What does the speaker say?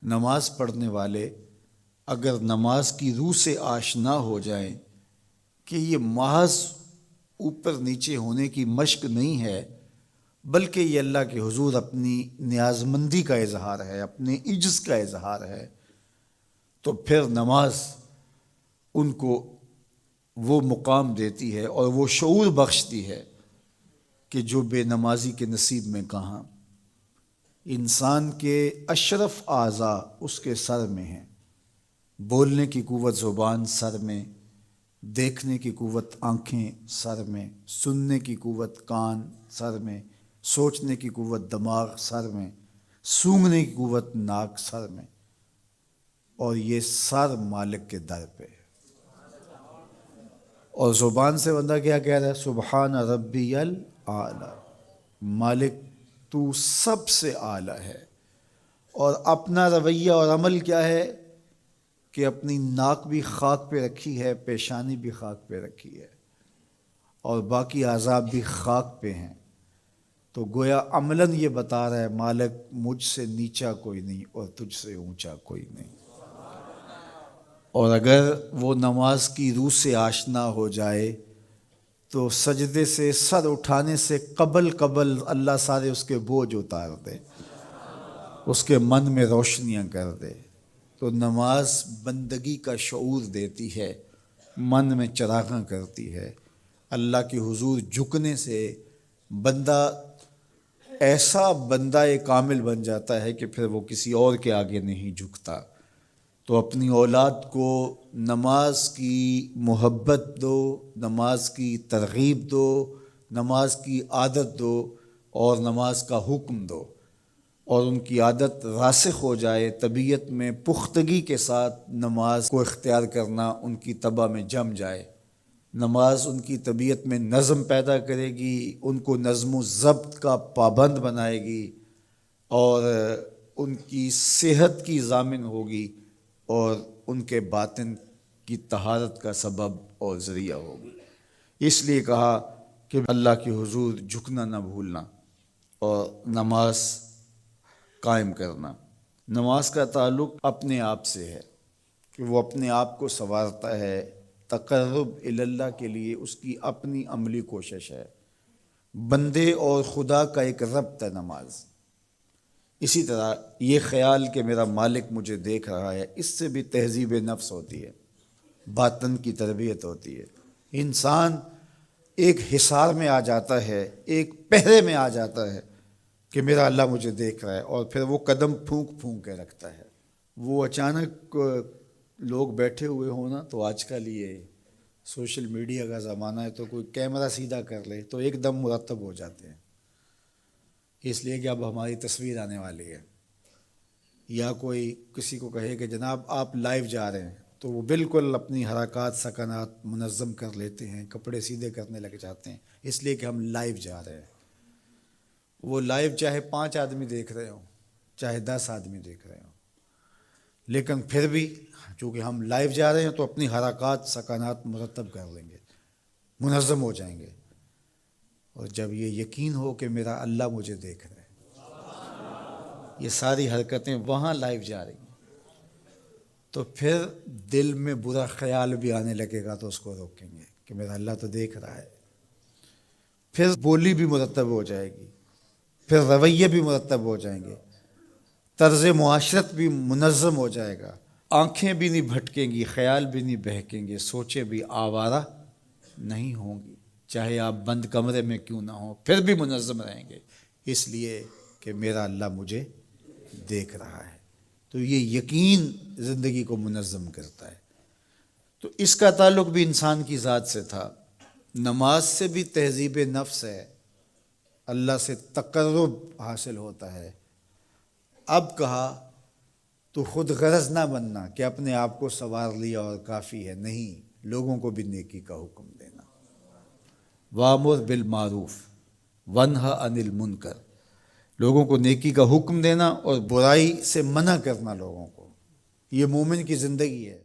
نماز پڑھنے والے اگر نماز کی روح سے آشنا ہو جائیں کہ یہ محض اوپر نیچے ہونے کی مشق نہیں ہے، بلکہ یہ اللہ کے حضور اپنی نیازمندی کا اظہار ہے، اپنے عجز کا اظہار ہے، تو پھر نماز ان کو وہ مقام دیتی ہے اور وہ شعور بخشتی ہے کہ جو بے نمازی کے نصیب میں کہاں۔ انسان کے اشرف اعضاء اس کے سر میں ہیں، بولنے کی قوت زبان سر میں، دیکھنے کی قوت آنکھیں سر میں، سننے کی قوت کان سر میں، سوچنے کی قوت دماغ سر میں، سونگھنے کی قوت ناک سر میں، اور یہ سر مالک کے در پہ۔ اور زبان سے بندہ کیا کہہ رہا ہے؟ سبحان ربی الاعلی، مالک تو سب سے اعلیٰ ہے۔ اور اپنا رویہ اور عمل کیا ہے کہ اپنی ناک بھی خاک پہ رکھی ہے، پیشانی بھی خاک پہ رکھی ہے، اور باقی اعضاء بھی خاک پہ ہیں۔ تو گویا عملاً یہ بتا رہا ہے مالک مجھ سے نیچا کوئی نہیں اور تجھ سے اونچا کوئی نہیں۔ اور اگر وہ نماز کی روح سے آشنا ہو جائے تو سجدے سے سر اٹھانے سے قبل اللہ سارے اس کے بوجھ اتار دے، اس کے من میں روشنیاں کر دے۔ تو نماز بندگی کا شعور دیتی ہے، من میں چراغاں کرتی ہے۔ اللہ کے حضور جھکنے سے بندہ ایسا بندہ کامل بن جاتا ہے کہ پھر وہ کسی اور کے آگے نہیں جھکتا۔ تو اپنی اولاد کو نماز کی محبت دو، نماز کی ترغیب دو، نماز کی عادت دو اور نماز کا حکم دو، اور ان کی عادت راسخ ہو جائے، طبیعت میں پختگی کے ساتھ نماز کو اختیار کرنا ان کی طبع میں جم جائے۔ نماز ان کی طبیعت میں نظم پیدا کرے گی، ان کو نظم و ضبط کا پابند بنائے گی، اور ان کی صحت کی ضامن ہوگی، اور ان کے باطن کی طہارت کا سبب اور ذریعہ ہوگی۔ اس لیے کہا کہ اللہ کے حضور جھکنا نہ بھولنا اور نماز قائم کرنا۔ نماز کا تعلق اپنے آپ سے ہے کہ وہ اپنے آپ کو سنوارتا ہے، تقرب اللہ کے لیے اس کی اپنی عملی کوشش ہے۔ بندے اور خدا کا ایک ربط ہے نماز۔ اسی طرح یہ خیال کہ میرا مالک مجھے دیکھ رہا ہے، اس سے بھی تہذیب نفس ہوتی ہے، باطن کی تربیت ہوتی ہے۔ انسان ایک حصار میں آ جاتا ہے، ایک پہرے میں آ جاتا ہے کہ میرا اللہ مجھے دیکھ رہا ہے، اور پھر وہ قدم پھونک پھونک کے رکھتا ہے۔ وہ اچانک لوگ بیٹھے ہوئے ہونا، تو آج کل یہ سوشل میڈیا کا زمانہ ہے، تو کوئی کیمرہ سیدھا کر لے تو ایک دم مرتب ہو جاتے ہیں، اس لیے کہ اب ہماری تصویر آنے والی ہے۔ یا کوئی کسی کو کہے کہ جناب آپ لائیو جا رہے ہیں، تو وہ بالکل اپنی حرکات سکنات منظم کر لیتے ہیں، کپڑے سیدھے کرنے لگ جاتے ہیں، اس لیے کہ ہم لائیو جا رہے ہیں۔ وہ لائیو چاہے 5 آدمی دیکھ رہے ہوں، چاہے 10 آدمی دیکھ رہے ہوں، لیکن پھر بھی چونکہ ہم لائیو جا رہے ہیں تو اپنی حرکات سکنات مرتب کر لیں گے، منظم ہو جائیں گے۔ اور جب یہ یقین ہو کہ میرا اللہ مجھے دیکھ رہا ہے، یہ ساری حرکتیں وہاں لائیو جا رہی ہیں، تو پھر دل میں برا خیال بھی آنے لگے گا تو اس کو روکیں گے کہ میرا اللہ تو دیکھ رہا ہے۔ پھر بولی بھی مرتب ہو جائے گی، پھر رویے بھی مرتب ہو جائیں گے، طرز معاشرت بھی منظم ہو جائے گا، آنکھیں بھی نہیں بھٹکیں گی، خیال بھی نہیں بہکیں گے، سوچیں بھی آوارہ نہیں ہوں گی، چاہے آپ بند کمرے میں کیوں نہ ہوں، پھر بھی منظم رہیں گے، اس لیے کہ میرا اللہ مجھے دیکھ رہا ہے۔ تو یہ یقین زندگی کو منظم کرتا ہے۔ تو اس کا تعلق بھی انسان کی ذات سے تھا۔ نماز سے بھی تہذیب نفس ہے، اللہ سے تقرب حاصل ہوتا ہے۔ اب کہا تو خود غرض نہ بننا کہ اپنے آپ کو سنوار لیا اور کافی ہے، نہیں، لوگوں کو بھی نیکی کا حکم دینا۔ وَأْمُرْ بِالْمَعْرُوفِ وَانْهَ عَنِ الْمُنْکَرِ، لوگوں کو نیکی کا حکم دینا اور برائی سے منع کرنا لوگوں کو، یہ مومن کی زندگی ہے۔